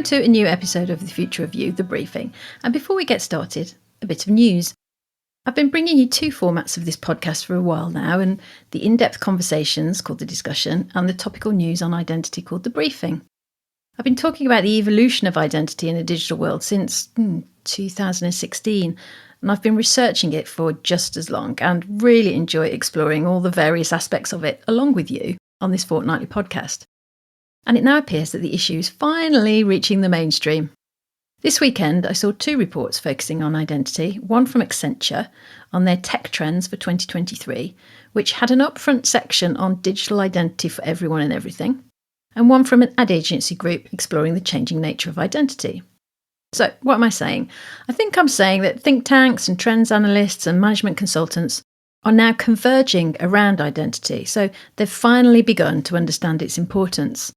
Welcome to a new episode of The Future of You, The Briefing. And before we get started, a bit of news. I've been bringing you two formats of this podcast for a while now, and the in-depth conversations called The Discussion and the topical news on identity called The Briefing. I've been talking about the evolution of identity in the digital world since 2016, and I've been researching it for just as long and really enjoy exploring all the various aspects of it along with you on this fortnightly podcast. And it now appears that the issue is finally reaching the mainstream. This weekend, I saw two reports focusing on identity, one from Accenture on their tech trends for 2023, which had an upfront section on digital identity for everyone and everything, and one from an ad agency group exploring the changing nature of identity. So, what am I saying? I think I'm saying that think tanks and trends analysts and management consultants are now converging around identity, so they've finally begun to understand its importance.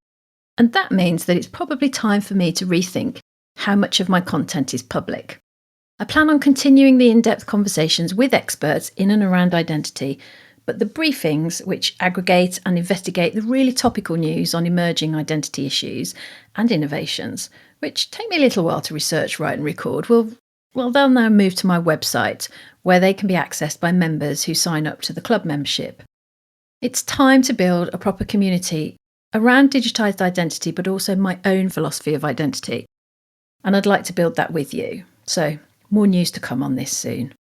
And that means that it's probably time for me to rethink how much of my content is public. I plan on continuing the in-depth conversations with experts in and around identity, but the briefings, which aggregate and investigate the really topical news on emerging identity issues and innovations, which take me a little while to research, write and record, they'll now move to my website, where they can be accessed by members who sign up to the club membership. It's time to build a proper community around digitised identity, but also my own philosophy of identity. And I'd like to build that with you. So more news to come on this soon.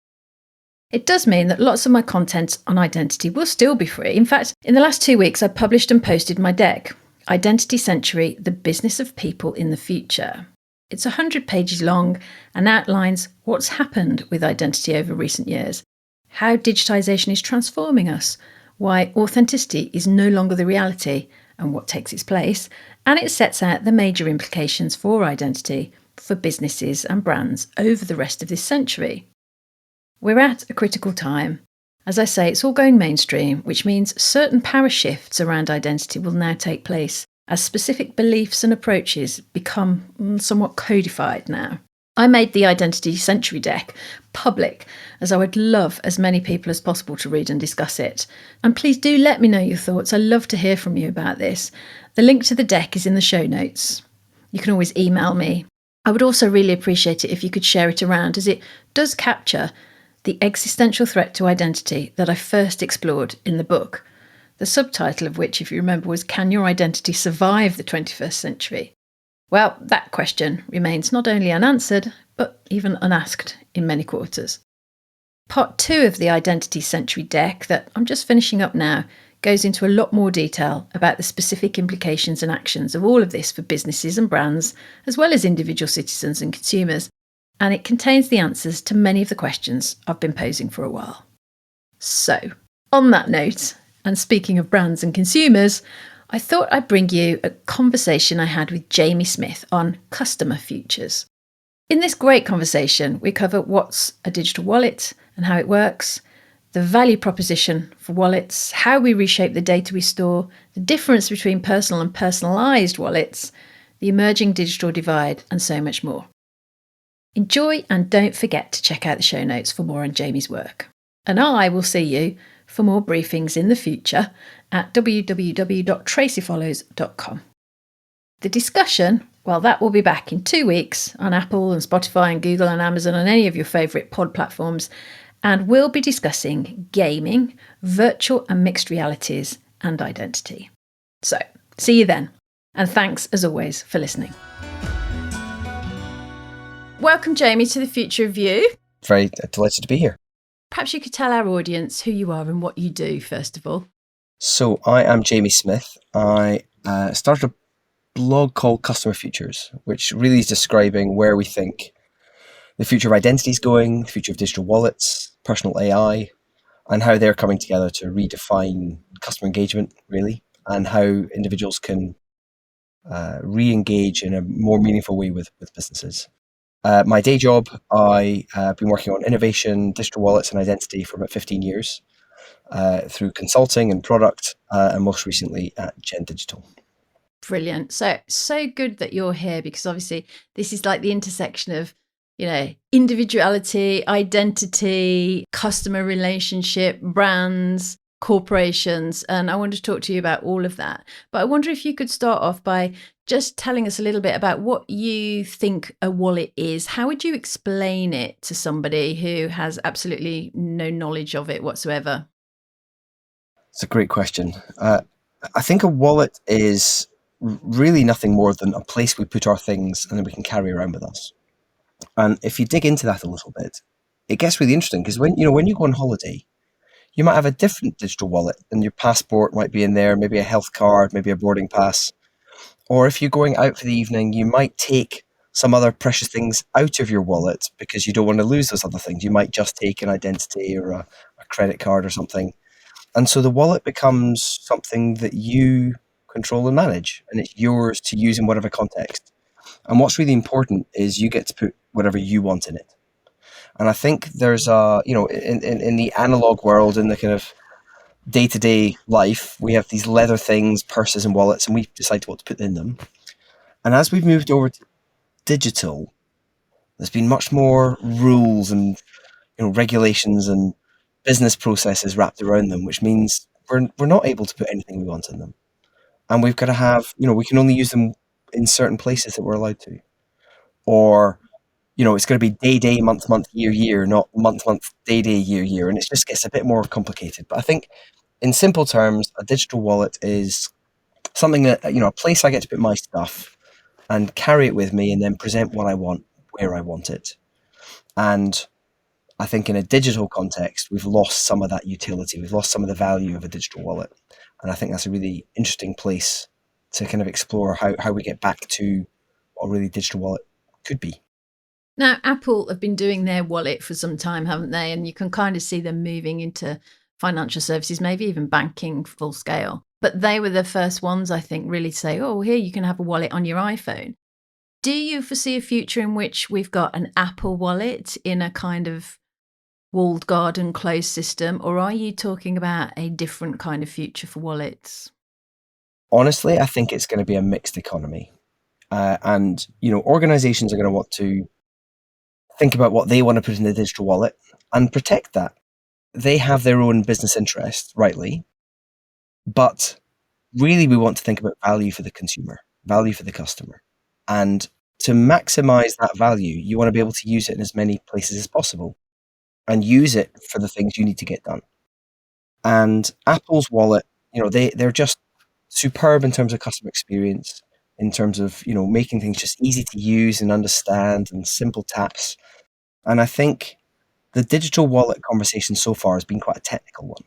It does mean that lots of my content on identity will still be free. In fact, in the last 2 weeks, I published and posted my deck, Identity Century, The Business of People in the Future. It's 100 pages long and outlines what's happened with identity over recent years, how digitisation is transforming us, why authenticity is no longer the reality and what takes its place, and it sets out the major implications for identity for businesses and brands over the rest of this century. We're at a critical time. As I say, it's all going mainstream, which means certain power shifts around identity will now take place as specific beliefs and approaches become somewhat codified now. I made the Identity Century deck public, as I would love as many people as possible to read and discuss it. And please do let me know your thoughts. I love to hear from you about this. The link to the deck is in the show notes. You can always email me. I would also really appreciate it if you could share it around, as it does capture the existential threat to identity that I first explored in the book. The subtitle of which, if you remember, was Can Your Identity Survive the 21st Century? Well, that question remains not only unanswered, but even unasked in many quarters. Part 2 of the Identity Century deck that I'm just finishing up now goes into a lot more detail about the specific implications and actions of all of this for businesses and brands, as well as individual citizens and consumers, and it contains the answers to many of the questions I've been posing for a while. So, on that note, and speaking of brands and consumers, I thought I'd bring you a conversation I had with Jamie Smith on customer futures. In this great conversation, we cover what's a digital wallet and how it works, the value proposition for wallets, how we reshape the data we store, the difference between personal and personalised wallets, the emerging digital divide, and so much more. Enjoy, and don't forget to check out the show notes for more on Jamie's work. And I will see you for more briefings in the future at www.tracyfollows.com. The discussion, well, that will be back in 2 weeks on Apple and Spotify and Google and Amazon and any of your favourite pod platforms, and we'll be discussing gaming, virtual and mixed realities, and identity. So, see you then, and thanks as always for listening. Welcome, Jamie, to The Future of You. Very delighted to be here. Perhaps you could tell our audience who you are and what you do, first of all. So I am Jamie Smith. I started a blog called Customer Futures, which really is describing where we think the future of identity is going, the future of digital wallets, personal AI, and how they're coming together to redefine customer engagement, really, and how individuals can re-engage in a more meaningful way with businesses. My day job, I have been working on innovation, digital wallets and identity for about 15 years through consulting and product, and most recently at Gen Digital. Brilliant. So good that you're here, because obviously this is like the intersection of, individuality, identity, customer relationship, brands, corporations. And I want to talk to you about all of that. But I wonder if you could start off by just telling us a little bit about what you think a wallet is. How would you explain it to somebody who has absolutely no knowledge of it whatsoever? It's a great question. I think a wallet is really nothing more than a place we put our things and then we can carry around with us. And if you dig into that a little bit, it gets really interesting because when you go on holiday, you might have a different digital wallet, and your passport might be in there, maybe a health card, maybe a boarding pass. Or if you're going out for the evening, you might take some other precious things out of your wallet because you don't want to lose those other things. You might just take an identity or a credit card or something. And so the wallet becomes something that you control and manage, and it's yours to use in whatever context. And what's really important is you get to put whatever you want in it. And I think there's in the analog world, in the kind of day to day life, we have these leather things, purses and wallets, and we decide what to put in them. And as we've moved over to digital, there's been much more rules and regulations and business processes wrapped around them, which means we're not able to put anything we want in them. And we've got to have, we can only use them in certain places that we're allowed to. Or, it's going to be day, month, year, not month, day, year. And it just gets a bit more complicated. But I think in simple terms, a digital wallet is something that, a place I get to put my stuff and carry it with me and then present what I want, where I want it. And I think in a digital context, we've lost some of that utility. We've lost some of the value of a digital wallet. And I think that's a really interesting place to kind of explore how we get back to what a really digital wallet could be. Now, Apple have been doing their wallet for some time, haven't they? And you can kind of see them moving into financial services, maybe even banking full scale. But they were the first ones, I think, really to say, oh, here you can have a wallet on your iPhone. Do you foresee a future in which we've got an Apple wallet in a kind of walled garden closed system, or are you talking about a different kind of future for wallets? Honestly, I think it's going to be a mixed economy. And organizations are going to want to think about what they want to put in the digital wallet and protect that. They have their own business interests, rightly, but really we want to think about value for the consumer, value for the customer. And to maximize that value, you want to be able to use it in as many places as possible and use it for the things you need to get done. And Apple's wallet, they're just superb in terms of customer experience, in terms of, making things just easy to use and understand and simple taps. And I think the digital wallet conversation so far has been quite a technical one.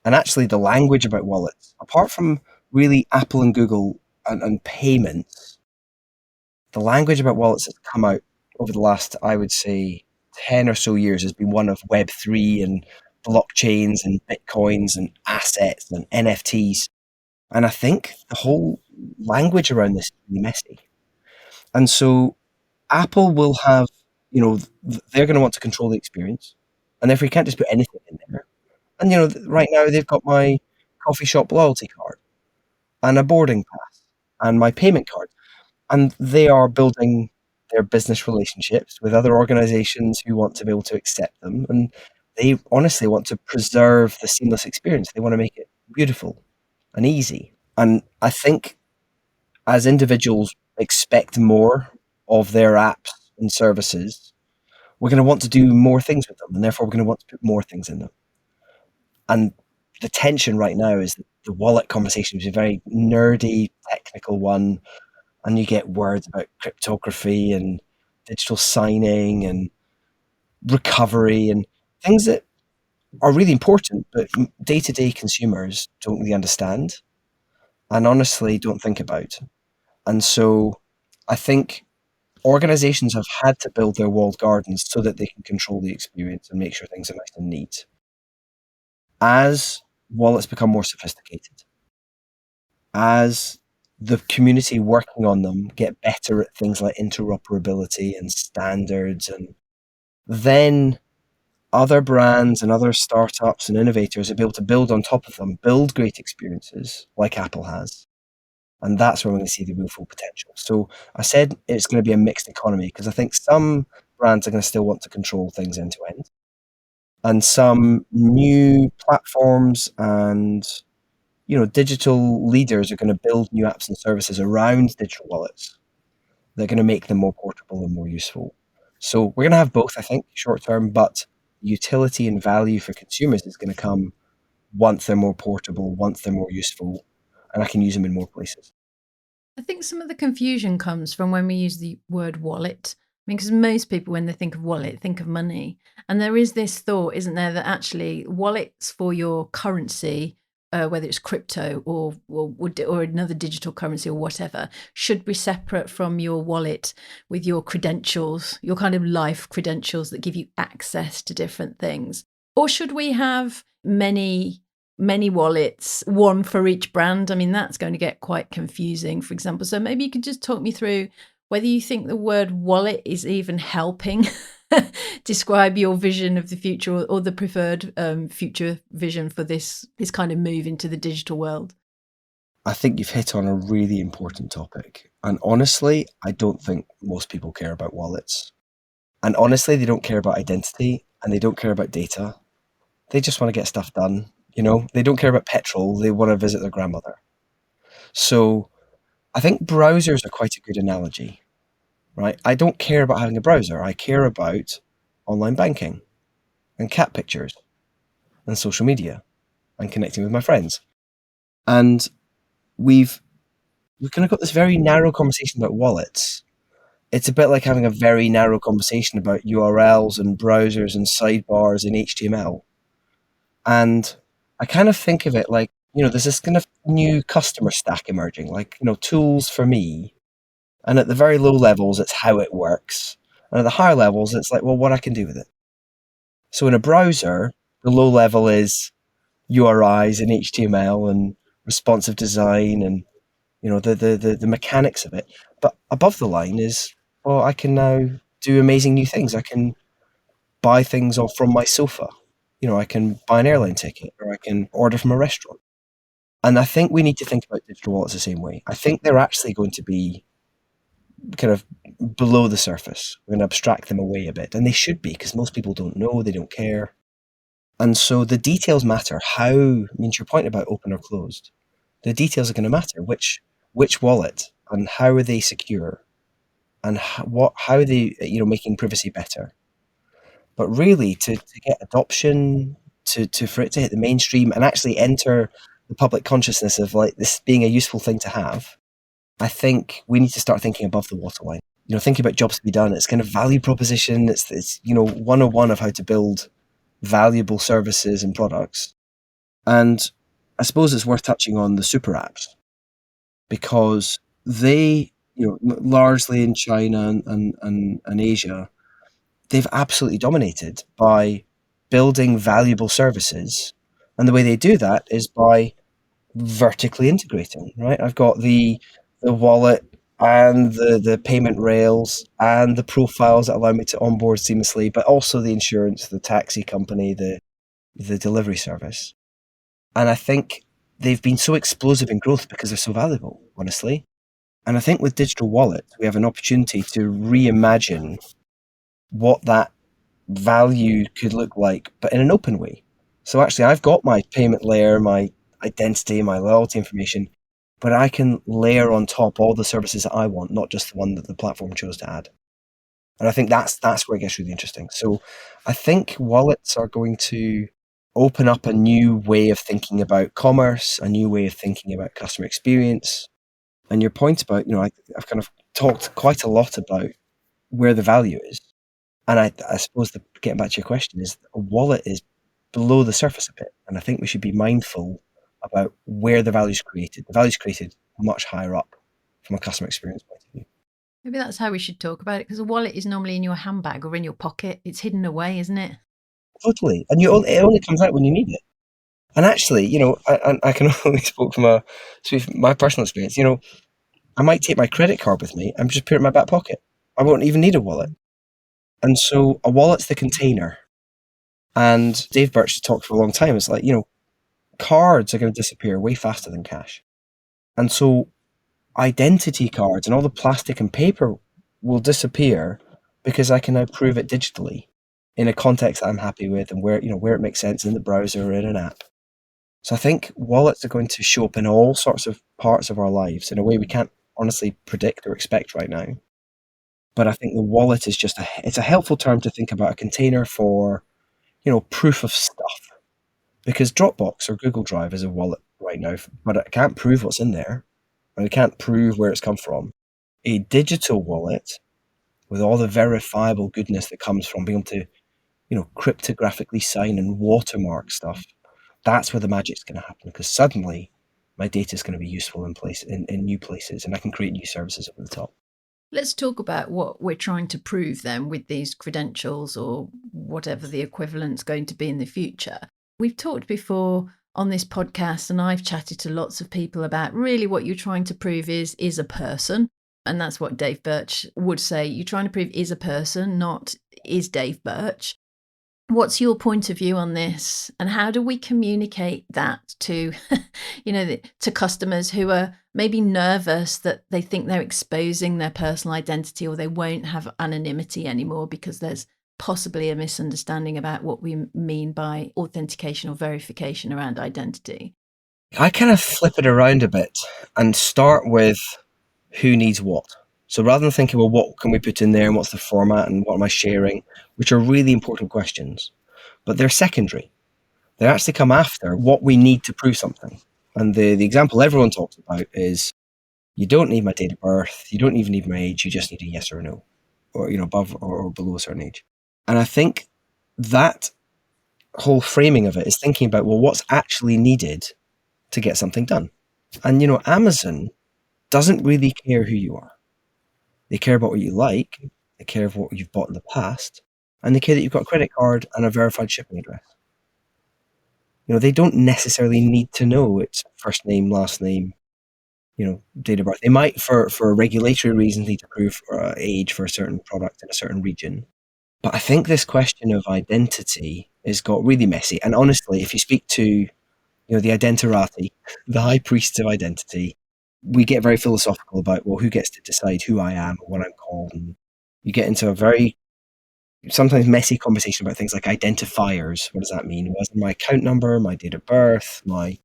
And actually the language about wallets, apart from really Apple and Google and payments, the language about wallets that's come out over the last, I would say, 10 or so years has been one of Web3 and blockchains and Bitcoins and assets and NFTs. And I think the whole language around this is really messy. And so Apple will have, they're going to want to control the experience. And therefore you can't just put anything in there. And, right now they've got my coffee shop loyalty card and a boarding pass and my payment card. And they are building their business relationships with other organizations who want to be able to accept them. And they honestly want to preserve the seamless experience. They want to make it beautiful and easy. And I think as individuals expect more of their apps and services, we're going to want to do more things with them. And therefore, we're going to want to put more things in them. And the tension right now is that the wallet conversation is a very nerdy, technical one. And you get words about cryptography and digital signing and recovery and things that are really important, but day-to-day consumers don't really understand and honestly don't think about. And so I think organizations have had to build their walled gardens so that they can control the experience and make sure things are nice and neat. As wallets become more sophisticated, as the community working on them get better at things like interoperability and standards, and then other brands and other startups and innovators will be able to build on top of them, build great experiences like Apple has. And that's where we're going to see the real full potential. So I said it's going to be a mixed economy because I think some brands are going to still want to control things end to end. And some new platforms and digital leaders are going to build new apps and services around digital wallets. They're going to make them more portable and more useful. So we're going to have both, I think, short term, but utility and value for consumers is going to come once they're more portable, once they're more useful, and I can use them in more places. I think some of the confusion comes from when we use the word wallet. I mean, because most people, when they think of wallet, think of money. And there is this thought, isn't there, that actually wallets for your currency, whether it's crypto or another digital currency or whatever, should be separate from your wallet with your credentials, your kind of life credentials that give you access to different things. Or should we have many wallets, one for each brand? I mean, that's going to get quite confusing, for example. So maybe you could just talk me through whether you think the word wallet is even helping describe your vision of the future, or the preferred future vision for this kind of move into the digital world. I think you've hit on a really important topic. And honestly, I don't think most people care about wallets. And honestly, they don't care about identity and they don't care about data. They just want to get stuff done. They don't care about petrol. They want to visit their grandmother. So I think browsers are quite a good analogy, right? I don't care about having a browser. I care about online banking and cat pictures and social media and connecting with my friends. And we've kind of got this very narrow conversation about wallets. It's a bit like having a very narrow conversation about URLs and browsers and sidebars in HTML. And I kind of think of it like, there's this kind of new customer stack emerging, like, tools for me. And at the very low levels, it's how it works. And at the higher levels, it's like, well, what I can do with it. So in a browser, the low level is URIs and HTML and responsive design and, the mechanics of it. But above the line is, well, I can now do amazing new things. I can buy things off from my sofa. I can buy an airline ticket or I can order from a restaurant. And I think we need to think about digital wallets the same way. I think they're actually going to be kind of below the surface. We're going to abstract them away a bit. And they should be, because most people don't know, they don't care. And so the details matter. How, means your point about open or closed. The details are going to matter. Which wallet and how are they secure? And how are they, making privacy better? But really, to get adoption, for it to hit the mainstream and actually enter the public consciousness of like this being a useful thing to have, I think we need to start thinking above the waterline. Thinking about jobs to be done. It's kind of value proposition. It's 101 of how to build valuable services and products. And I suppose it's worth touching on the super apps, because they, largely in China and Asia, they've absolutely dominated by building valuable services. And the way they do that is by vertically integrating, right? I've got the wallet and the payment rails and the profiles that allow me to onboard seamlessly, but also the insurance, the taxi company, the delivery service. And I think they've been so explosive in growth because they're so valuable, honestly. And I think with digital wallets, we have an opportunity to reimagine what that value could look like, but in an open way. So actually, I've got my payment layer, my identity, my loyalty information, but I can layer on top all the services that I want, not just the one that the platform chose to add. And I think that's where it gets really interesting. So I think wallets are going to open up a new way of thinking about commerce, a new way of thinking about customer experience. And your point about, I've kind of talked quite a lot about where the value is. And I suppose getting back to your question is a wallet is below the surface a bit. And I think we should be mindful about where the value is created. The value is created much higher up from a customer experience point of view. Maybe that's how we should talk about it, because a wallet is normally in your handbag or in your pocket. It's hidden away, isn't it? Totally. And it only comes out when you need it. And actually, I can only speak from my personal experience. I might take my credit card with me and just put it in my back pocket. I won't even need a wallet. And so a wallet's the container. And Dave Birch talked for a long time. It's like, cards are going to disappear way faster than cash. And so identity cards and all the plastic and paper will disappear because I can now prove it digitally in a context that I'm happy with and where it makes sense in the browser or in an app. So I think wallets are going to show up in all sorts of parts of our lives in a way we can't honestly predict or expect right now. But I think the wallet is just it's a helpful term to think about a container for, proof of stuff. Because Dropbox or Google Drive is a wallet right now, but it can't prove what's in there, and it can't prove where it's come from. A digital wallet with all the verifiable goodness that comes from being able to, cryptographically sign and watermark stuff, that's where the magic's going to happen, because suddenly my data is going to be useful in new places, and I can create new services over the top. Let's talk about what we're trying to prove then with these credentials or whatever the equivalent's going to be in the future. We've talked before on this podcast, and I've chatted to lots of people about really what you're trying to prove is a person. And that's what Dave Birch would say. You're trying to prove is a person, not is Dave Birch. What's your point of view on this, and how do we communicate that to, to customers who are maybe nervous that they think they're exposing their personal identity, or they won't have anonymity anymore because there's possibly a misunderstanding about what we mean by authentication or verification around identity? I kind of flip it around a bit and start with who needs what. So rather than thinking, well, what can we put in there and what's the format and what am I sharing, which are really important questions, but they're secondary. They actually come after what we need to prove something. And the example everyone talks about is, you don't need my date of birth, you don't even need my age, you just need a yes or a no, or above or below a certain age. And I think that whole framing of it is thinking about, well, what's actually needed to get something done. And Amazon doesn't really care who you are. They care about what you like, they care about what you've bought in the past, and they care that you've got a credit card and a verified shipping address. They don't necessarily need to know its first name, last name, date of birth. They might, for regulatory reasons, need to prove age for a certain product in a certain region. But I think this question of identity has got really messy. And honestly, if you speak to, the identirati, the high priests of identity, we get very philosophical about, well, who gets to decide who I am or what I'm called. And you get into a very sometimes messy conversation about things like identifiers. What does that mean? What's my account number, my date of birth, my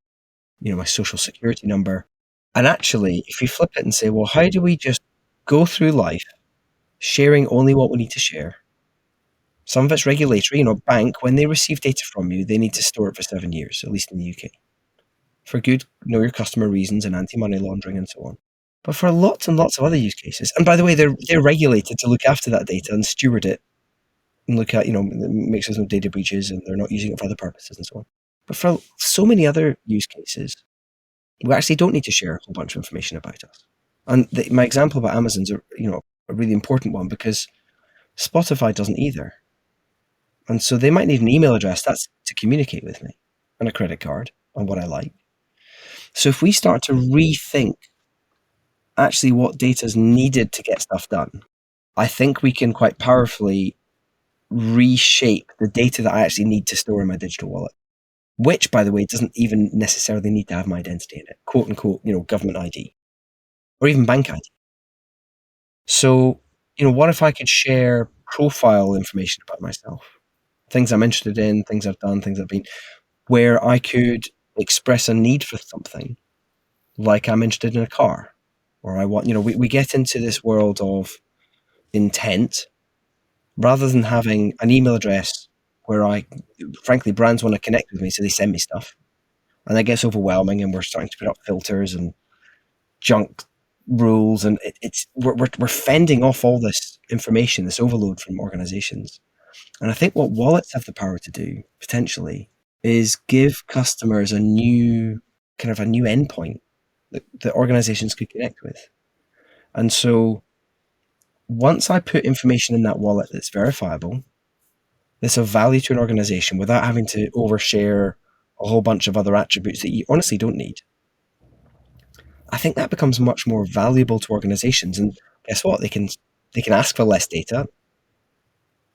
social security number? And actually, if you flip it and say, well, how do we just go through life sharing only what we need to share? Some of it's regulatory. Bank, when they receive data from you, they need to store it for 7 years, at least in the UK, for good know your customer reasons and anti-money laundering and so on. But for lots and lots of other use cases, and by the way, they're regulated to look after that data and steward it and look at, make sure there's no data breaches and they're not using it for other purposes and so on. But for so many other use cases, we actually don't need to share a whole bunch of information about us. And my example about Amazon's a really important one, because Spotify doesn't either. And so they might need an email address that's to communicate with me, and a credit card, and what I like. So if we start to rethink actually what data is needed to get stuff done, I think we can quite powerfully reshape the data that I actually need to store in my digital wallet, which, by the way, doesn't even necessarily need to have my identity in it, quote unquote, government ID or even bank ID. So, what if I could share profile information about myself, things I'm interested in, things I've done, things I've been, where I could express a need for something, like I'm interested in a car, or I want, we get into this world of intent rather than having an email address where frankly, brands want to connect with me, so they send me stuff. And that gets overwhelming, and we're starting to put up filters and junk rules, and we're fending off all this information, this overload from organizations. And I think what wallets have the power to do, potentially, is give customers a new endpoint that organizations could connect with. And so once I put information in that wallet that's verifiable, that's of value to an organization without having to overshare a whole bunch of other attributes that you honestly don't need, I think that becomes much more valuable to organizations. And guess what? They can ask for less data.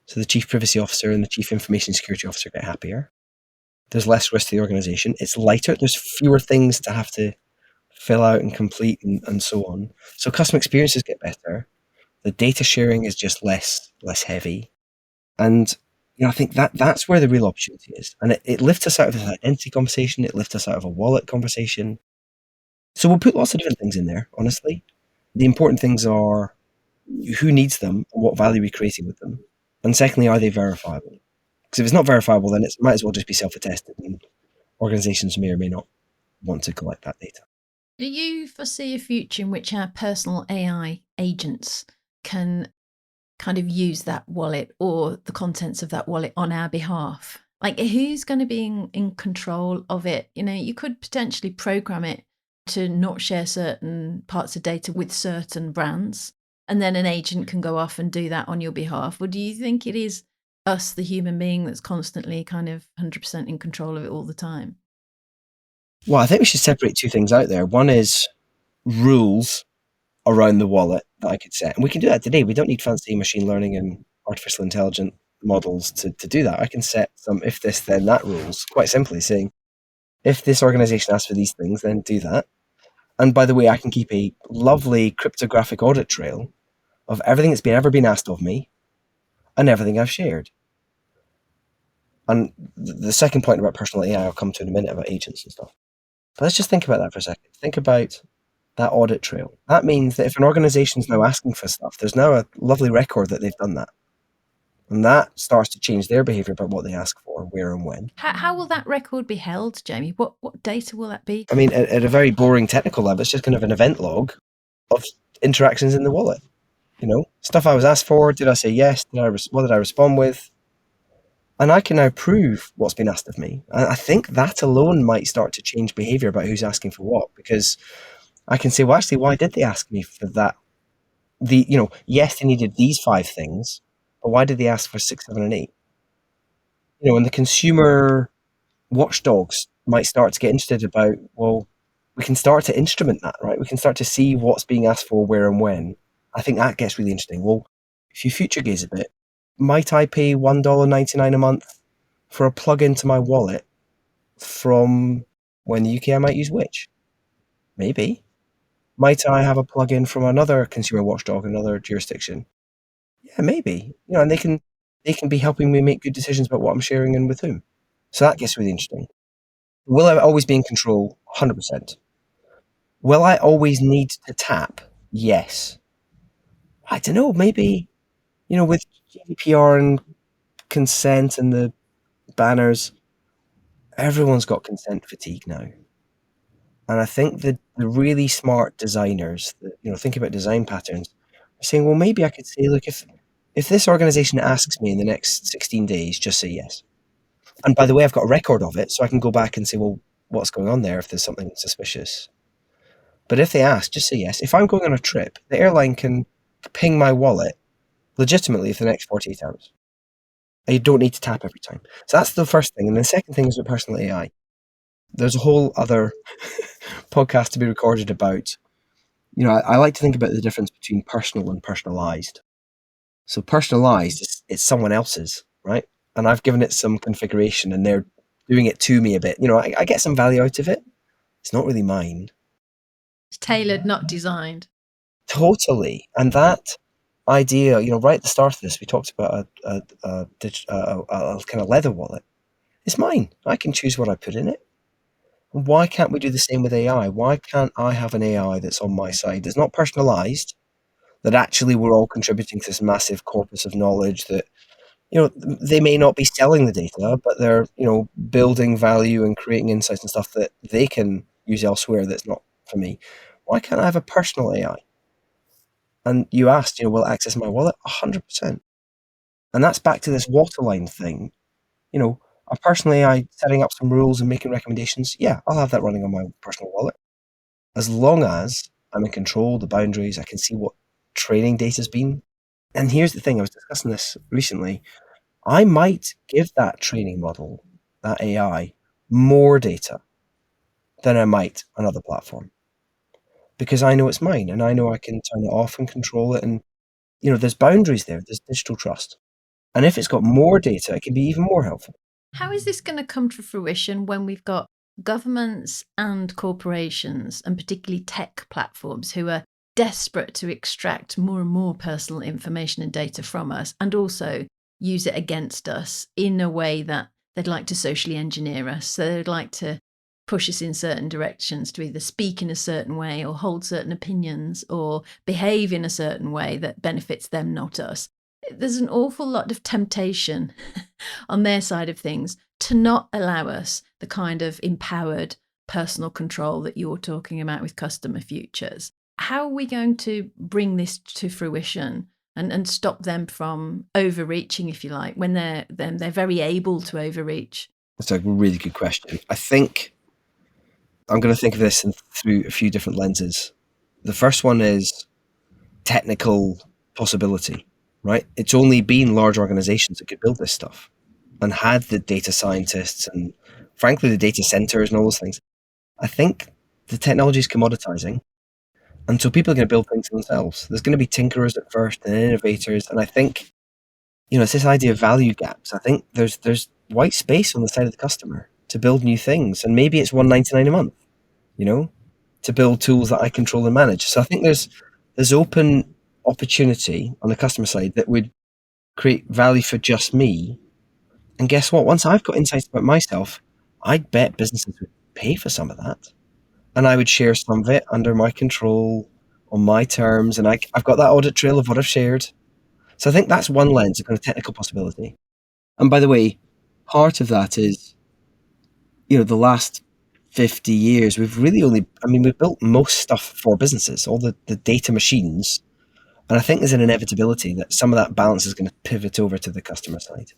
So the chief privacy officer and the chief information security officer get happier. There's less risk to the organization. It's lighter. There's fewer things to have to fill out and complete and so on. So customer experiences get better. The data sharing is just less heavy. And I think that's where the real opportunity is. And it lifts us out of this identity conversation. It lifts us out of a wallet conversation. So we'll put lots of different things in there, honestly. The important things are who needs them and what value we're creating with them. And secondly, are they verifiable? Because if it's not verifiable, then it might as well just be self-attested, and organizations may or may not want to collect that data. Do you foresee a future in which our personal AI agents can kind of use that wallet or the contents of that wallet on our behalf? Like, who's going to be in control of it? You could potentially program it to not share certain parts of data with certain brands, and then an agent can go off and do that on your behalf. Or do you think it is us, the human being, that's constantly kind of 100% in control of it all the time? Well, I think we should separate two things out there. One is rules around the wallet that I could set. And we can do that today. We don't need fancy machine learning and artificial intelligence models to do that. I can set some if this, then that rules, quite simply saying, if this organization asks for these things, then do that. And by the way, I can keep a lovely cryptographic audit trail of everything that's ever been asked of me and everything I've shared. And the second point about personal AI I'll come to in a minute, about agents and stuff. But let's just think about that for a second. Think about that audit trail. That means that if an organization is now asking for stuff, there's now a lovely record that they've done that. And that starts to change their behavior about what they ask for, where and when. How will that record be held, Jamie? What data will that be? I mean, at a very boring technical level, it's just kind of an event log of interactions in the wallet. Stuff I was asked for. Did I say yes? What did I respond with? And I can now prove what's been asked of me. And I think that alone might start to change behavior about who's asking for what, because I can say, well, actually, why did they ask me for that? Yes, they needed these 5 things, but why did they ask for 6, 7, and 8? And the consumer watchdogs might start to get interested about, well, we can start to instrument that, right? We can start to see what's being asked for, where and when. I think that gets really interesting. Well, if you future gaze a bit, might I pay $1.99 a month for a plug-in to my wallet from when the UK I might use which? Maybe. Might I have a plug-in from another consumer watchdog in another jurisdiction? Yeah, maybe. And they can be helping me make good decisions about what I'm sharing and with whom. So that gets really interesting. Will I always be in control? 100%. Will I always need to tap? Yes. I don't know, maybe, with GDPR and consent and the banners, everyone's got consent fatigue now. And I think the really smart designers that, think about design patterns, are saying, well, maybe I could say, look, if this organization asks me in the next 16 days, just say yes. And by the way, I've got a record of it, so I can go back and say, well, what's going on there if there's something suspicious? But if they ask, just say yes. If I'm going on a trip, the airline can ping my wallet legitimately for the next 48 hours. You don't need to tap every time. So that's the first thing. And the second thing is with personal AI. There's a whole other podcast to be recorded about, I like to think about the difference between personal and personalized. So personalized is someone else's, right? And I've given it some configuration and they're doing it to me a bit. I get some value out of it. It's not really mine. It's tailored, not designed. Totally. And that idea, right at the start of this, we talked about a kind of leather wallet. It's mine. I can choose what I put in it. Why can't we do the same with AI? Why can't I have an AI that's on my side, that's not personalized, that actually we're all contributing to this massive corpus of knowledge that, they may not be selling the data, but they're, building value and creating insights and stuff that they can use elsewhere that's not for me. Why can't I have a personal AI? And you asked, will it access my wallet? 100%. And that's back to this waterline thing. A personal AI setting up some rules and making recommendations, yeah, I'll have that running on my personal wallet. As long as I'm in control, the boundaries, I can see what training data's been. And here's the thing, I was discussing this recently. I might give that training model, that AI, more data than I might another platform. Because I know it's mine and I know I can turn it off and control it. And, there's boundaries there, there's digital trust. And if it's got more data, it can be even more helpful. How is this going to come to fruition when we've got governments and corporations, and particularly tech platforms, who are desperate to extract more and more personal information and data from us, and also use it against us in a way that they'd like to socially engineer us. So they'd like to push us in certain directions to either speak in a certain way or hold certain opinions or behave in a certain way that benefits them, not us. There's an awful lot of temptation on their side of things to not allow us the kind of empowered personal control that you're talking about with customer futures. How are we going to bring this to fruition and stop them from overreaching, if you like, when they're very able to overreach? That's a really good question. I think I'm going to think of this through a few different lenses. The first one is technical possibility, right? It's only been large organizations that could build this stuff and had the data scientists and, frankly, the data centers and all those things. I think the technology is commoditizing. And so people are going to build things themselves. There's going to be tinkerers at first and innovators. And I think, it's this idea of value gaps. I think there's white space on the side of the customer to build new things. And maybe it's $1.99 a month, to build tools that I control and manage. So I think there's open opportunity on the customer side that would create value for just me. And guess what? Once I've got insights about myself, I'd bet businesses would pay for some of that. And I would share some of it under my control, on my terms. And I've got that audit trail of what I've shared. So I think that's one lens, a kind of technical possibility. And by the way, part of that is, the last 50 years, we've built most stuff for businesses, all the data machines. And I think there's an inevitability that some of that balance is going to pivot over to the customer side.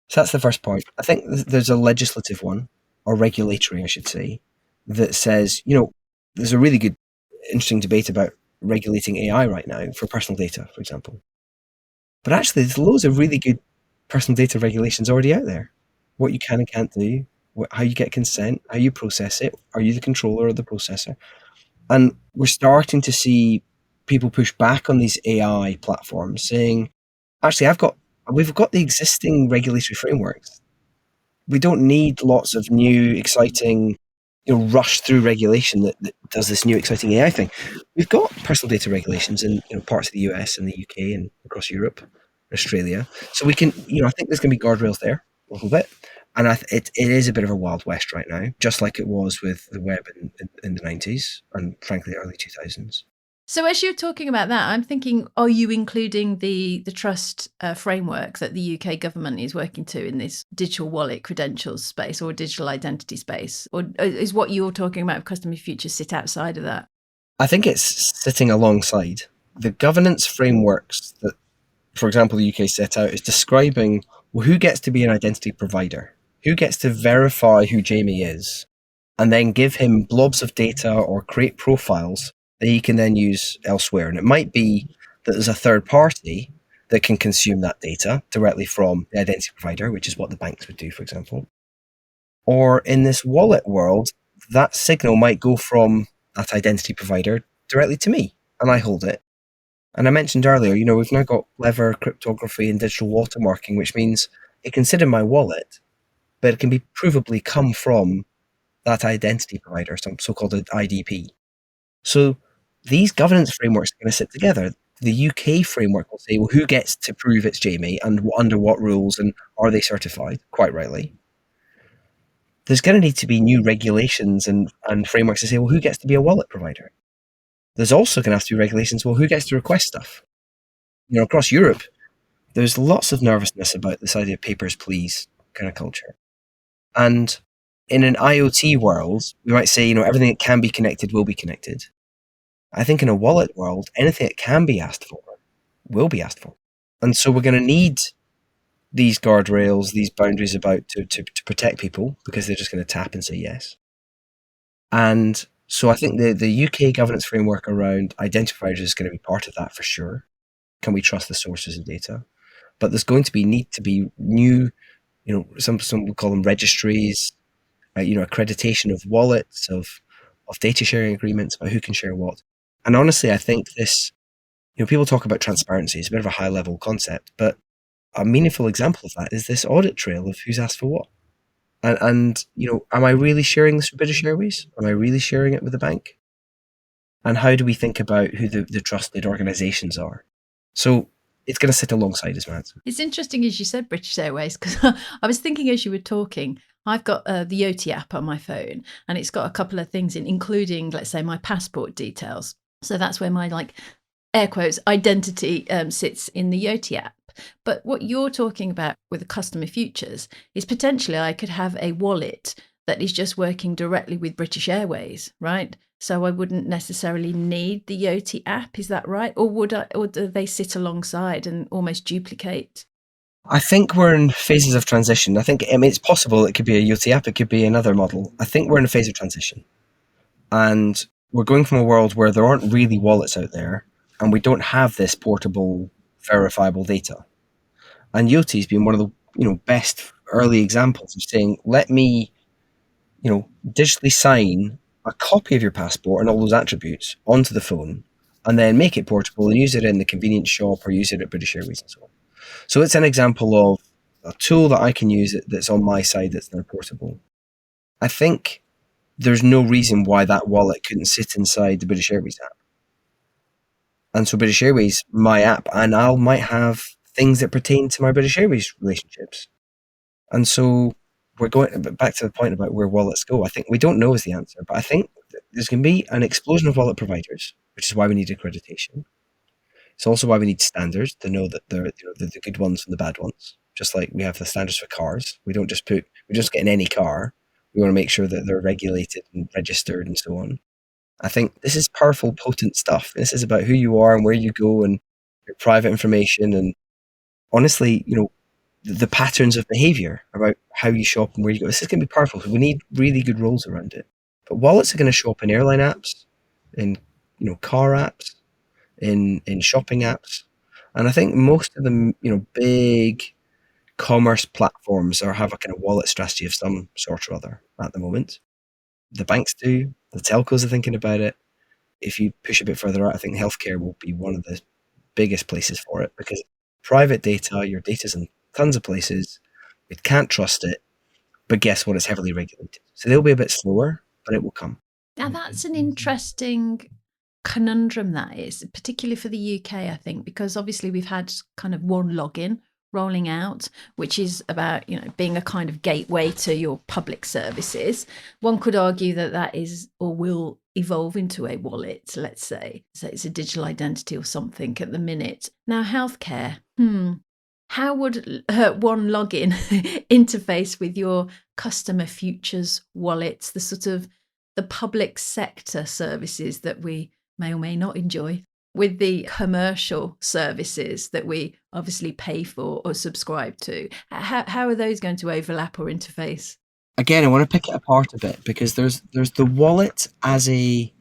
So that's the first point. I think there's a legislative one, or regulatory, I should say, that says, there's a really good, interesting debate about regulating AI right now for personal data, for example. But actually, there's loads of really good personal data regulations already out there. What you can and can't do, how you get consent, how you process it. Are you the controller or the processor? And we're starting to see people push back on these AI platforms saying, actually, we've got the existing regulatory frameworks. We don't need lots of new, exciting, rush through regulation that does this new, exciting AI thing. We've got personal data regulations in parts of the US and the UK and across Europe, Australia. So we can, I think there's going to be guardrails there a little bit. And it is a bit of a Wild West right now, just like it was with the web in the 90s and, frankly, early 2000s. So as you're talking about that, I'm thinking, are you including the trust framework that the UK government is working to in this digital wallet credentials space or digital identity space? Or is what you're talking about with Customer Futures sit outside of that? I think it's sitting alongside. The governance frameworks that, for example, the UK set out is describing, who gets to be an identity provider? Who gets to verify who Jamie is and then give him blobs of data or create profiles that he can then use elsewhere. And it might be that there's a third party that can consume that data directly from the identity provider, which is what the banks would do, for example. Or in this wallet world, that signal might go from that identity provider directly to me, and I hold it. And I mentioned earlier, we've now got clever cryptography and digital watermarking, which means it can sit in my wallet, but it can be provably come from that identity provider, some so-called IDP. So these governance frameworks are going to sit together. The UK framework will say, well, who gets to prove it's Jamie and under what rules and are they certified? Quite rightly. There's going to need to be new regulations and frameworks to say, well, who gets to be a wallet provider? There's also going to have to be regulations, well, who gets to request stuff? Across Europe, there's lots of nervousness about this idea of papers, please kind of culture. And in an IoT world, we might say, everything that can be connected will be connected. I think in a wallet world, anything that can be asked for will be asked for. And so we're going to need these guardrails, these boundaries about to protect people because they're just going to tap and say yes. And so I think the UK governance framework around identifiers is going to be part of that for sure. Can we trust the sources of data? But there's going to need to be new, some will call them registries, accreditation of wallets, of data sharing agreements about who can share what. And honestly, I think this, people talk about transparency. It's a bit of a high level concept, but a meaningful example of that is this audit trail of who's asked for what. And am I really sharing this with British Airways? Am I really sharing it with the bank? And how do we think about who the trusted organizations are? So it's going to sit alongside as my answer. It's interesting as you said British Airways, because I was thinking as you were talking, I've got the Yoti app on my phone, and it's got a couple of things in, including, let's say, my passport details. So that's where my, like, air quotes, identity sits in the Yoti app. But what you're talking about with the customer futures is potentially I could have a wallet that is just working directly with British Airways, right? So I wouldn't necessarily need the Yoti app, is that right? Or do they sit alongside and almost duplicate? I think we're in phases of transition. I mean, it's possible it could be a Yoti app, it could be another model. I think we're in a phase of transition. And we're going from a world where there aren't really wallets out there, and we don't have this portable, verifiable data. And Yoti's been one of the best early examples of saying, let me digitally sign a copy of your passport and all those attributes onto the phone, and then make it portable and use it in the convenience shop or use it at British Airways and so on. So it's an example of a tool that I can use that's on my side that's now portable. I think there's no reason why that wallet couldn't sit inside the British Airways app. And so British Airways, my app, and I might have things that pertain to my British Airways relationships. And so we're going back to the point about where wallets go. I think we don't know is the answer, but I think there's going to be an explosion of wallet providers, which is why we need accreditation. It's also why we need standards to know that they're the good ones from the bad ones. Just like we have the standards for cars, we're just getting any car. We want to make sure that they're regulated and registered and so on. I think this is powerful, potent stuff. This is about who you are and where you go and your private information and honestly, the patterns of behavior about how you shop and where you go. This is going to be powerful. We need really good rules around it. But wallets are going to show up in airline apps, in car apps, in shopping apps, and I think most of the big commerce platforms have a kind of wallet strategy of some sort or other at the moment. The banks do. The telcos are thinking about it. If you push a bit further out, I think healthcare will be one of the biggest places for it because private data, your data's in tons of places. We can't trust it, but guess what? It's heavily regulated. So they'll be a bit slower, but it will come. Now, that's an interesting conundrum, that is, particularly for the UK, I think, because obviously we've had kind of one login rolling out, which is about, being a kind of gateway to your public services. One could argue that that is or will evolve into a wallet, let's say. So it's a digital identity or something at the minute. Now, healthcare, how would one login interface with your customer futures wallets, the sort of the public sector services that we may or may not enjoy, with the commercial services that we obviously pay for or subscribe to? How are those going to overlap or interface? Again, I want to pick it apart a bit because there's the wallet as a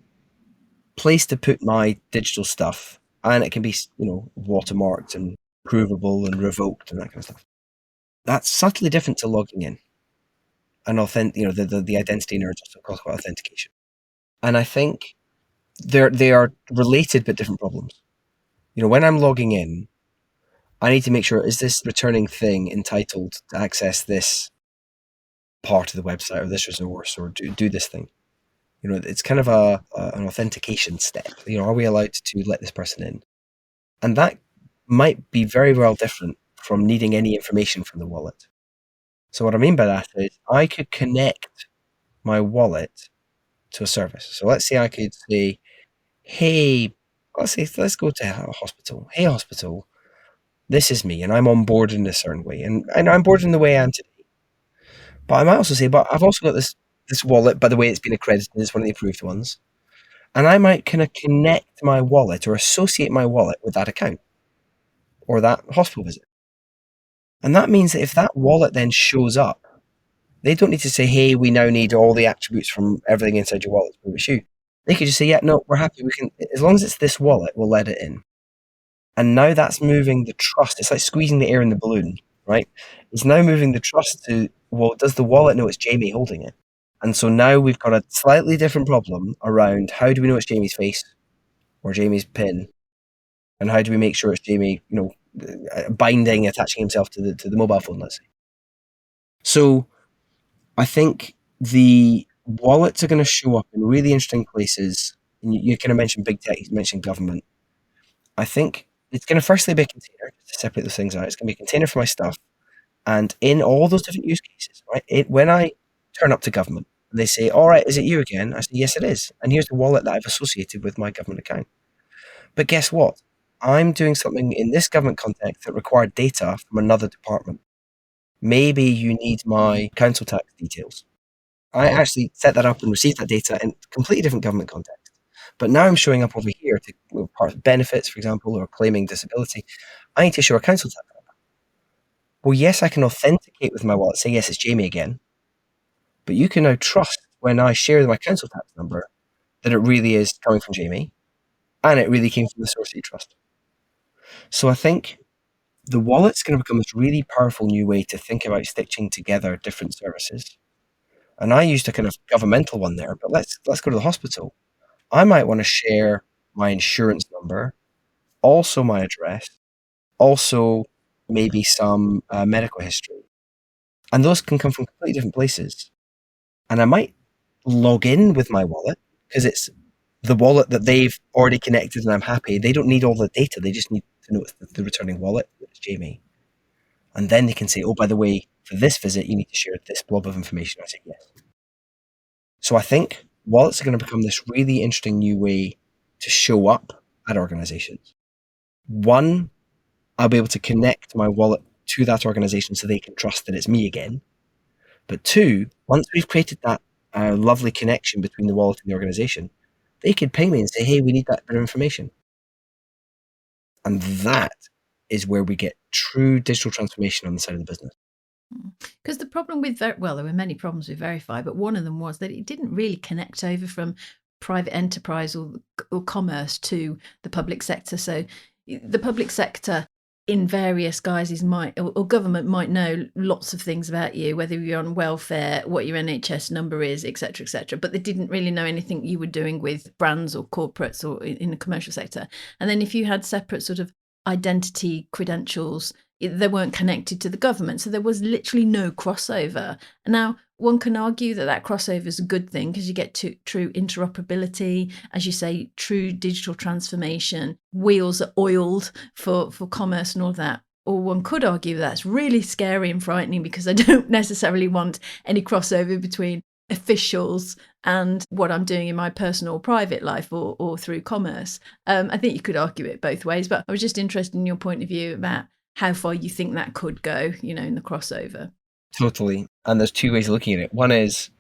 place to put my digital stuff, and it can be watermarked and provable and revoked and that kind of stuff. That's subtly different to logging in and the identity nerds talk about authentication. And I think they are related but different problems. When I'm logging in, I need to make sure, is this returning thing entitled to access this part of the website or this resource or do this thing? It's kind of an authentication step. Are we allowed to let this person in? And that might be very well different from needing any information from the wallet. So what I mean by that is I could connect my wallet to a service. So let's say I could say, hey, let's go to a hospital. Hey, hospital, this is me, and I'm on board in a certain way, and I'm board in the way I am today. But I might also say, but I've also got this wallet, by the way, it's been accredited, it's one of the approved ones, and I might kind of connect my wallet or associate my wallet with that account or that hospital visit. And that means that if that wallet then shows up, they don't need to say, hey, we now need all the attributes from everything inside your wallet to prove it's you. They could just say, yeah, no, we're happy. We can, as long as it's this wallet, we'll let it in. And now that's moving the trust. It's like squeezing the air in the balloon, right? It's now moving the trust to, well, does the wallet know it's Jamie holding it? And so now we've got a slightly different problem around how do we know it's Jamie's face or Jamie's pin? And how do we make sure it's Jamie, binding, attaching himself to the mobile phone, let's say. So I think the wallets are going to show up in really interesting places. And you kind of mentioned big tech, you mentioned government. I think It's going to firstly be a container, just to separate those things out. It's going to be a container for my stuff. And in all those different use cases, right, when I turn up to government and they say, all right, is it you again? I say, yes, it is. And here's the wallet that I've associated with my government account. But guess what? I'm doing something in this government context that required data from another department. Maybe you need my council tax details. I actually set that up and received that data in a completely different government context. But now I'm showing up over here to part of benefits, for example, or claiming disability. I need to show a council tax. Well, yes, I can authenticate with my wallet, say, yes, it's Jamie again. But you can now trust when I share my council tax number that it really is coming from Jamie and it really came from the source that you trust. So I think the wallet's going to become this really powerful new way to think about stitching together different services. And I used a kind of governmental one there, but let's go to the hospital. I might want to share my insurance number, also my address, also maybe some medical history. And those can come from completely different places. And I might log in with my wallet because it's the wallet that they've already connected and I'm happy. They don't need all the data. They just need to know it's the returning wallet, it's Jamie. And then they can say, oh, by the way, for this visit, you need to share this blob of information. I say, yes. So I think wallets are going to become this really interesting new way to show up at organizations. One, I'll be able to connect my wallet to that organization so they can trust that it's me again. But two, once we've created that lovely connection between the wallet and the organization, they could ping me and say, hey, we need that bit of information. And that is where we get true digital transformation on the side of the business. Because the problem with, well, there were many problems with Verify, but one of them was that it didn't really connect over from private enterprise or commerce to the public sector. So the public sector in various guises might, or government might know lots of things about you, whether you're on welfare, what your NHS number is, etc., but they didn't really know anything you were doing with brands or corporates or in the commercial sector. And then if you had separate sort of identity credentials, they weren't connected to the government. So there was literally no crossover. Now, one can argue that that crossover is a good thing because you get to true interoperability, as you say, true digital transformation, wheels are oiled for commerce and all that. Or one could argue that's really scary and frightening because I don't necessarily want any crossover between officials and what I'm doing in my personal or private life or through commerce. I think you could argue it both ways, but I was just interested in your point of view about how far you think that could go, in the crossover. Totally. And there's two ways of looking at it. One is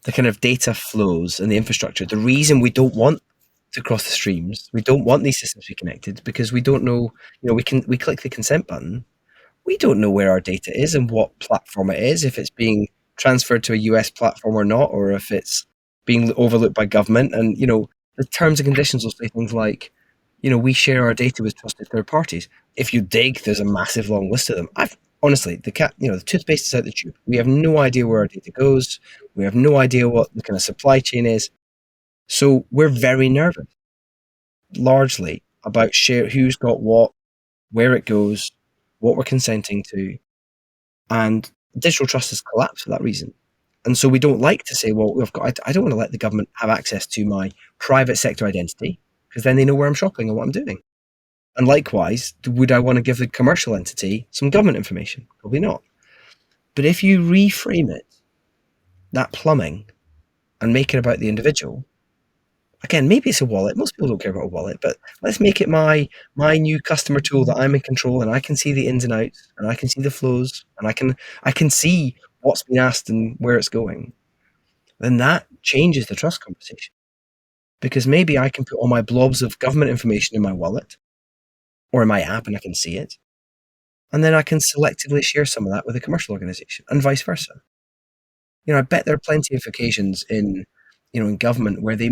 the kind of data flows and the infrastructure. The reason we don't want to cross the streams, we don't want these systems to be connected because we don't know, we click the consent button. We don't know where our data is and what platform it is, if it's being transferred to a US platform or not, or if it's being overlooked by government. And, the terms and conditions will say things like, we share our data with trusted third parties. If you dig, there's a massive long list of them. Honestly, the toothpaste is out the tube. We have no idea where our data goes. We have no idea what the kind of supply chain is. So we're very nervous, largely, about who's got what, where it goes, what we're consenting to. And digital trust has collapsed for that reason. And so we don't like to say, well, I don't want to let the government have access to my private sector identity because then they know where I'm shopping and what I'm doing. And likewise, would I want to give the commercial entity some government information? Probably not. But if you reframe it, that plumbing, and make it about the individual, again, maybe it's a wallet. Most people don't care about a wallet, but let's make it my new customer tool that I'm in control and I can see the ins and outs and I can see the flows and I can see what's been asked and where it's going. Then that changes the trust conversation. Because maybe I can put all my blobs of government information in my wallet or in my app and I can see it. And then I can selectively share some of that with a commercial organization and vice versa. I bet there are plenty of occasions in government where they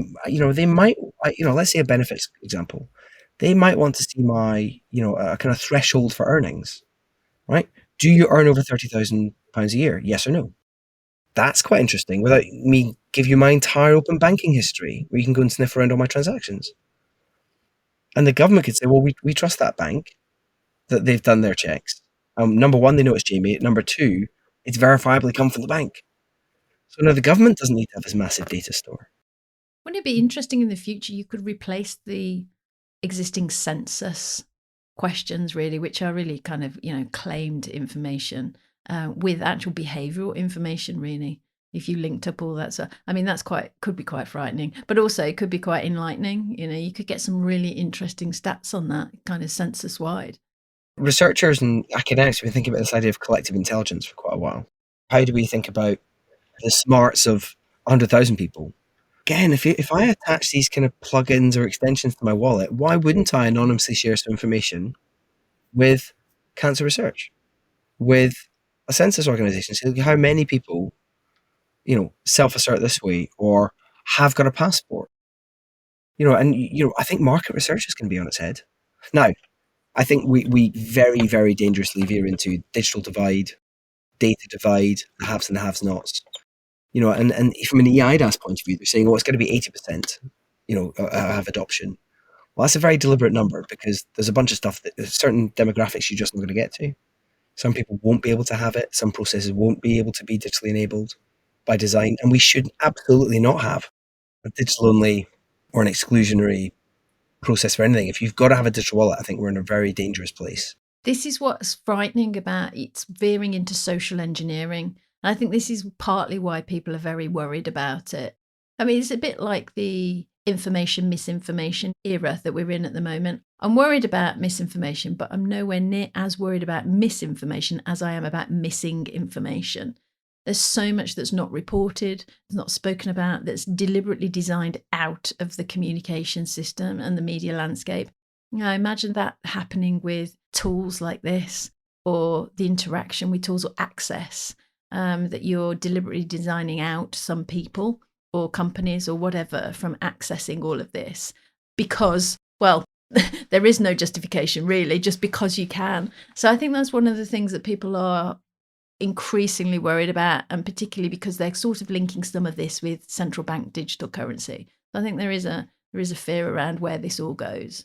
might, let's say a benefits example, they might want to see my, a kind of threshold for earnings, right? Do you earn over £30,000 a year? Yes or no? That's quite interesting without me give you my entire open banking history where you can go and sniff around all my transactions. And the government could say, well, we trust that bank that they've done their checks. Number one, they know it's Jamie. Number two, it's verifiably come from the bank. So now the government doesn't need to have this massive data store. Wouldn't it be interesting in the future you could replace the existing census questions, really, which are really kind of, claimed information with actual behavioural information, really. If you linked up all that stuff, I mean, could be quite frightening, but also it could be quite enlightening. You could get some really interesting stats on that kind of census wide. Researchers and academics have been thinking about this idea of collective intelligence for quite a while. How do we think about the smarts of 100,000 people? Again, if I attach these kind of plugins or extensions to my wallet, why wouldn't I anonymously share some information with cancer research, with a census organization? So how many people, self-assert this way or have got a passport? I think market research is going to be on its head. Now, I think we very, very dangerously veer into digital divide, data divide, the haves and the have-nots. And from an EIDAS point of view, they're saying, it's going to be 80%, have adoption. Well, that's a very deliberate number because there's a bunch of stuff that certain demographics you're just not going to get to. Some people won't be able to have it. Some processes won't be able to be digitally enabled by design. And we should absolutely not have a digital only or an exclusionary process for anything. If you've got to have a digital wallet, I think we're in a very dangerous place. This is what's frightening about it's veering into social engineering. And I think this is partly why people are very worried about it. I mean, it's a bit like the information misinformation era that we're in at the moment. I'm worried about misinformation, but I'm nowhere near as worried about misinformation as I am about missing information. There's so much that's not reported, not spoken about, that's deliberately designed out of the communication system and the media landscape. I imagine that happening with tools like this, or the interaction with tools or access, that you're deliberately designing out some people or companies or whatever from accessing all of this because, well, there is no justification really, just because you can. So I think that's one of the things that people are increasingly worried about, and particularly because they're sort of linking some of this with central bank digital currency. So I think there is a fear around where this all goes.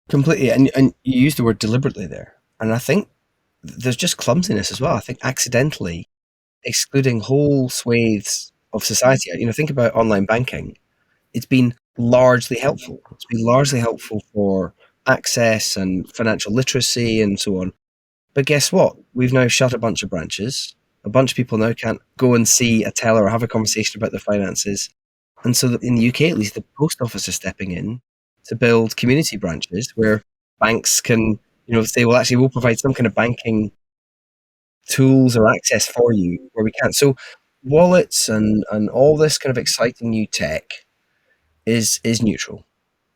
Completely. And you used the word deliberately there. And I think there's just clumsiness as well. I think accidentally excluding whole swathes of society. Think about online banking. It's been largely helpful. It's been largely helpful for access and financial literacy and so on. But guess what? We've now shut a bunch of branches. A bunch of people now can't go and see a teller or have a conversation about their finances. And so in the UK, at least, the post office is stepping in to build community branches where banks can, say, well, actually, we'll provide some kind of banking tools or access for you where we can. So wallets and all this kind of exciting new tech is neutral.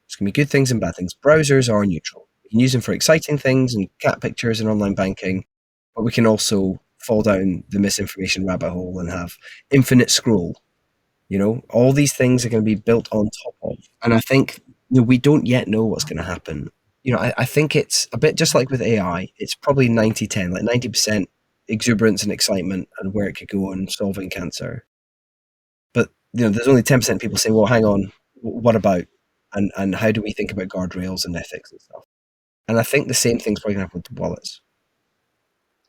It's going to be good things and bad things. Browsers are neutral. We can use them for exciting things and cat pictures and online banking, but we can also fall down the misinformation rabbit hole and have infinite scroll. All these things are going to be built on top of. And I think we don't yet know what's going to happen. I think it's a bit just like with AI. It's probably 90-10, like 90% exuberance and excitement and where it could go on solving cancer. But there's only 10% people say, well, hang on, what about? And how do we think about guardrails and ethics and stuff? And I think the same thing's probably going to happen with wallets.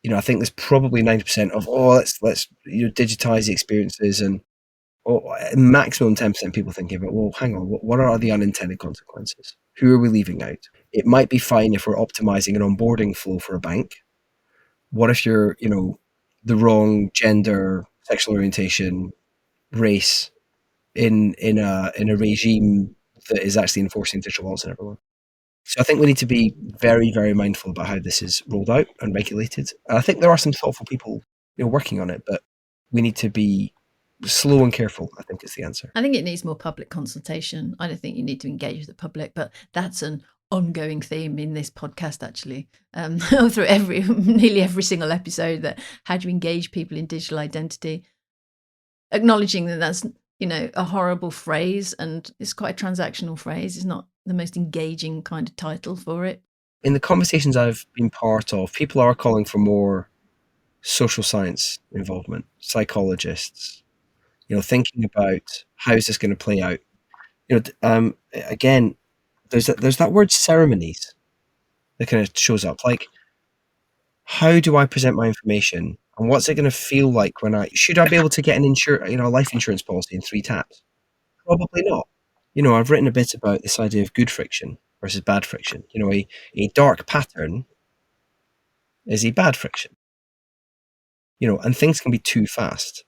I think there's probably 90% of, let's digitize the experiences, and maximum 10% people thinking about, well, hang on, what are the unintended consequences? Who are we leaving out? It might be fine if we're optimizing an onboarding flow for a bank. What if you're, the wrong gender, sexual orientation, race in a regime that is actually enforcing digital wallets on everyone? So I think we need to be very, very mindful about how this is rolled out and regulated. And I think there are some thoughtful people, working on it, but we need to be slow and careful, I think, is the answer. I think it needs more public consultation. I don't think you need to engage with the public, but that's an ongoing theme in this podcast, actually, through nearly every single episode, that how do you engage people in digital identity, acknowledging that that's a horrible phrase, and it's quite a transactional phrase. It's not the most engaging kind of title for it. In the conversations I've been part of, people are calling for more social science involvement, psychologists, thinking about how is this going to play out. Again, there's that word ceremonies that kind of shows up. Like, how do I present my information, and what's it going to feel like when should I be able to get a life insurance policy in 3 taps? Probably not. I've written a bit about this idea of good friction. versus bad friction. A dark pattern is a bad friction. And things can be too fast.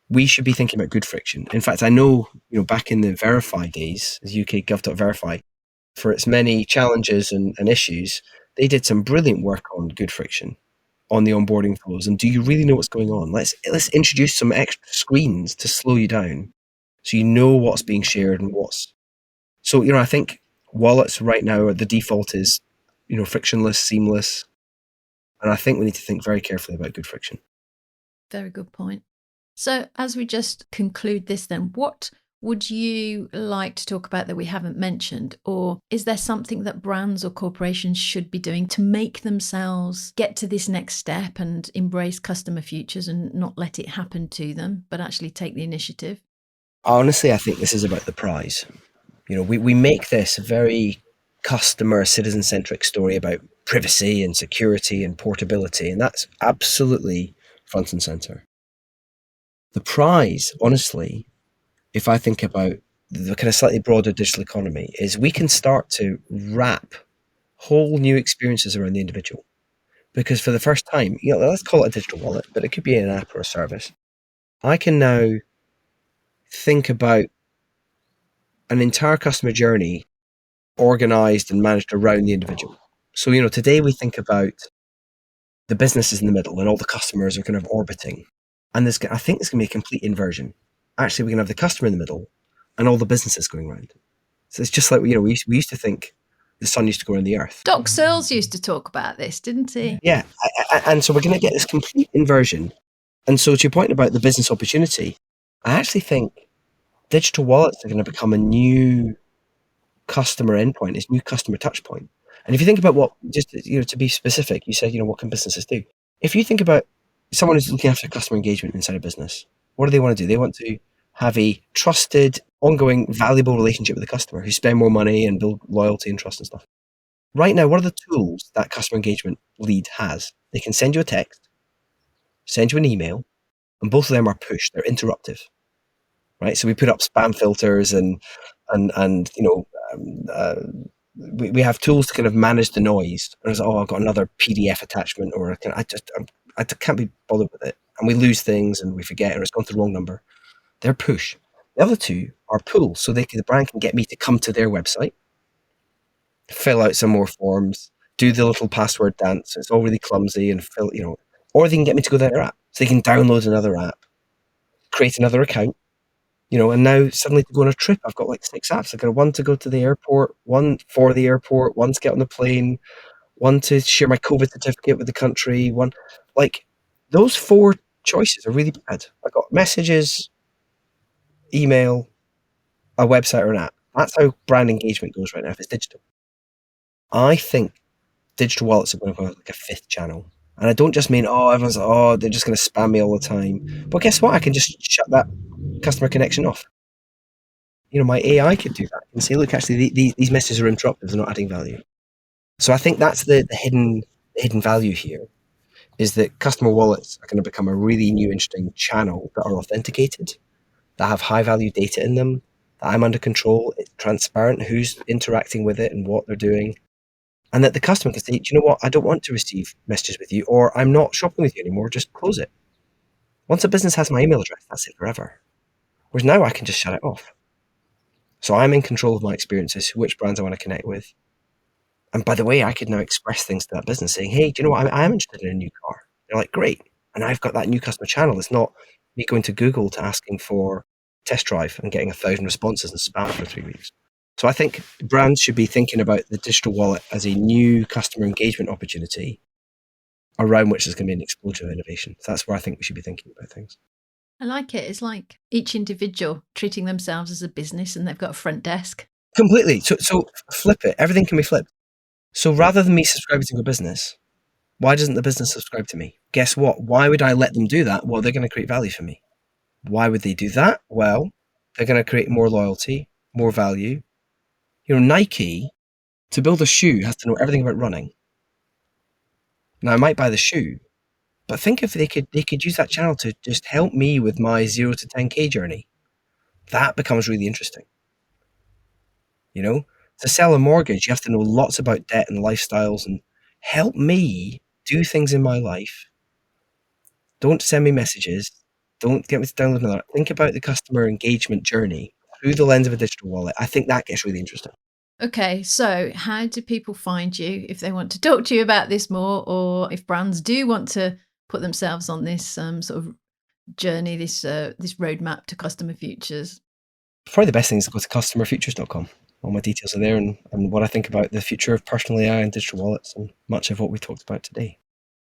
We should be thinking about good friction. In fact, I know, back in the Verify days, UK.gov.verify, for its many challenges and issues, they did some brilliant work on good friction on the onboarding flows. And do you really know what's going on? Let's introduce some extra screens to slow you down, so you know what's being shared and what's. So I think wallets right now, the default is frictionless, seamless, and I think we need to think very carefully about good friction. Very good point. So as we just conclude this then, what would you like to talk about that we haven't mentioned? Or is there something that brands or corporations should be doing to make themselves get to this next step and embrace customer futures and not let it happen to them, but actually take the initiative? Honestly, I think this is about the prize. We make this a very customer, citizen-centric story about privacy and security and portability, and that's absolutely front and center. The prize, honestly, if I think about the kind of slightly broader digital economy, is we can start to wrap whole new experiences around the individual. Because for the first time, let's call it a digital wallet, but it could be an app or a service. I can now think about an entire customer journey organized and managed around the individual. So, today we think about the businesses in the middle and all the customers are kind of orbiting. And I think there's going to be a complete inversion. Actually, we can have the customer in the middle and all the businesses going around. So it's just like, we used to think the sun used to go around the earth. Doc Searles used to talk about this, didn't he? Yeah. And so we're going to get this complete inversion. And so to your point about the business opportunity, I actually think digital wallets are going to become a new customer endpoint, this new customer touch point. And if you think about what, just to be specific, you said, what can businesses do? If you think about someone who's looking after customer engagement inside a business, what do they want to do? They want to have a trusted, ongoing, valuable relationship with the customer who spend more money and build loyalty and trust and stuff. Right now, what are the tools that customer engagement lead has? They can send you a text, send you an email, and both of them are push. They're interruptive, right? So we put up spam filters and we have tools to kind of manage the noise. And it's, I've got another PDF attachment, or I can't be bothered with it. And we lose things and we forget, or it's gone to the wrong number. They're push. The other two are pull. So the brand can get me to come to their website, fill out some more forms, do the little password dance. It's all really clumsy and or they can get me to go to their app. So they can download another app, create another account, and now suddenly to go on a trip, I've got like 6 apps. I've got one to go to the airport, one for the airport, one to get on the plane, one to share my COVID certificate with the country, one, like, those 4 choices are really bad. I've got messages, email, a website, or an app. That's how brand engagement goes right now if it's digital. I think digital wallets are going to go like a 5th channel. And I don't just mean, everyone's they're just going to spam me all the time. But guess what? I can just shut that customer connection off. My AI could do that and say, look, actually, these messages are interrupted. They're not adding value. So I think that's the hidden value here, is that customer wallets are going to become a really new, interesting channel that are authenticated, that have high value data in them, that I'm under control, it's transparent who's interacting with it and what they're doing. And that the customer can say, do you know what? I don't want to receive messages with you, or I'm not shopping with you anymore. Just close it. Once a business has my email address, that's it forever. Whereas now I can just shut it off. So I'm in control of my experiences, which brands I want to connect with. And by the way, I could now express things to that business saying, hey, do you know what? I am interested in a new car. They're like, great. And I've got that new customer channel. It's not me going to Google to asking for test drive and getting 1,000 responses and spam for 3 weeks. So I think brands should be thinking about the digital wallet as a new customer engagement opportunity around which there's going to be an explosion of innovation. So that's where I think we should be thinking about things. I like it. It's like each individual treating themselves as a business and they've got a front desk. Completely. So flip it. Everything can be flipped. So rather than me subscribing to a business, why doesn't the business subscribe to me? Guess what? Why would I let them do that? Well, they're going to create value for me. Why would they do that? Well, they're going to create more loyalty, more value. Nike, to build a shoe, has to know everything about running. Now, I might buy the shoe, but think if they could use that channel to just help me with my 0 to 10K journey. That becomes really interesting. To sell a mortgage, you have to know lots about debt and lifestyles and help me do things in my life. Don't send me messages. Don't get me to download another. Think about the customer engagement journey through the lens of a digital wallet. I think that gets really interesting. Okay, so how do people find you if they want to talk to you about this more, or if brands do want to put themselves on this sort of journey, this roadmap to customer futures? Probably the best thing is to go to customerfutures.com. All my details are there and what I think about the future of personal AI and digital wallets and much of what we talked about today.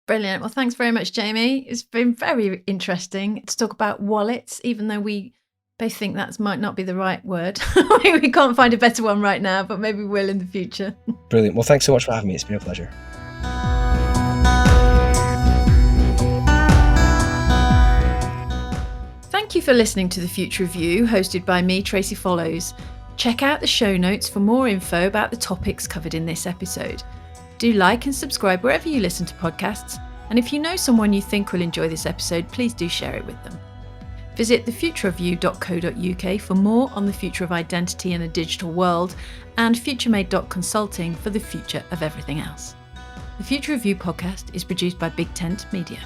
Brilliant. Well, thanks very much, Jamie. It's been very interesting to talk about wallets, even though we both think that might not be the right word. We can't find a better one right now, but maybe we'll in the future. Brilliant. Well, thanks so much for having me. It's been a pleasure. Thank you for listening to The Future of You, hosted by me, Tracy Follows. Check out the show notes for more info about the topics covered in this episode. Do like and subscribe wherever you listen to podcasts, and if you know someone you think will enjoy this episode, please do share it with them. Visit thefutureofyou.co.uk for more on the future of identity in a digital world, and futuremade.consulting for the future of everything else. The Future of You podcast is produced by Big Tent Media.